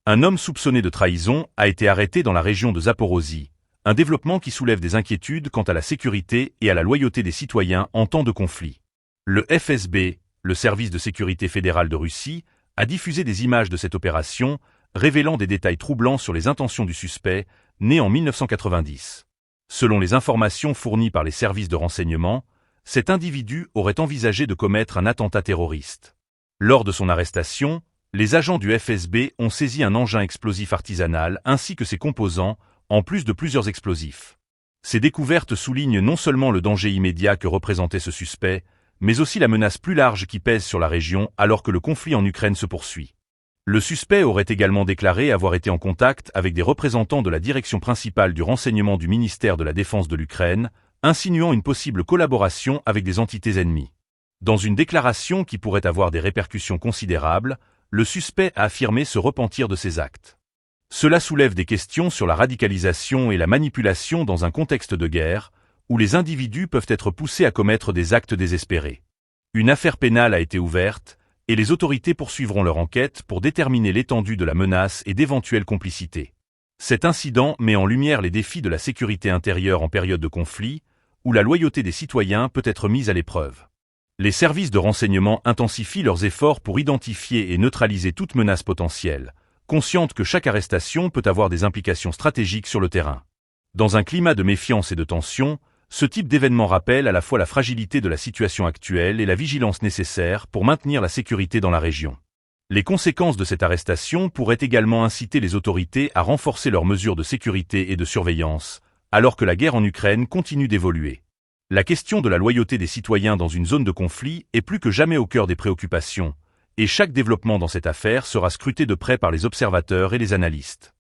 Un homme soupçonné de trahison a été arrêté dans la région de Zaporozhye, un développement qui soulève des inquiétudes quant à la sécurité et à la loyauté des citoyens en temps de conflit. Le FSB, le service de sécurité fédéral de Russie, a diffusé des images de cette opération, révélant des détails troublants sur les intentions du suspect, né en 1990. Selon les informations fournies par les services de renseignement, cet individu aurait envisagé de commettre un attentat terroriste. Lors de son arrestation, les agents du FSB ont saisi un engin explosif artisanal ainsi que ses composants, en plus de plusieurs explosifs. Ces découvertes soulignent non seulement le danger immédiat que représentait ce suspect, mais aussi la menace plus large qui pèse sur la région alors que le conflit en Ukraine se poursuit. Le suspect aurait également déclaré avoir été en contact avec des représentants de la direction principale du renseignement du ministère de la Défense de l'Ukraine, insinuant une possible collaboration avec des entités ennemies. Dans une déclaration qui pourrait avoir des répercussions considérables, le suspect a affirmé se repentir de ses actes. Cela soulève des questions sur la radicalisation et la manipulation dans un contexte de guerre, où les individus peuvent être poussés à commettre des actes désespérés. Une affaire pénale a été ouverte, et les autorités poursuivront leur enquête pour déterminer l'étendue de la menace et d'éventuelles complicités. Cet incident met en lumière les défis de la sécurité intérieure en période de conflit, où la loyauté des citoyens peut être mise à l'épreuve. Les services de renseignement intensifient leurs efforts pour identifier et neutraliser toute menace potentielle, consciente que chaque arrestation peut avoir des implications stratégiques sur le terrain. Dans un climat de méfiance et de tension, ce type d'événement rappelle à la fois la fragilité de la situation actuelle et la vigilance nécessaire pour maintenir la sécurité dans la région. Les conséquences de cette arrestation pourraient également inciter les autorités à renforcer leurs mesures de sécurité et de surveillance, alors que la guerre en Ukraine continue d'évoluer. La question de la loyauté des citoyens dans une zone de conflit est plus que jamais au cœur des préoccupations, et chaque développement dans cette affaire sera scruté de près par les observateurs et les analystes.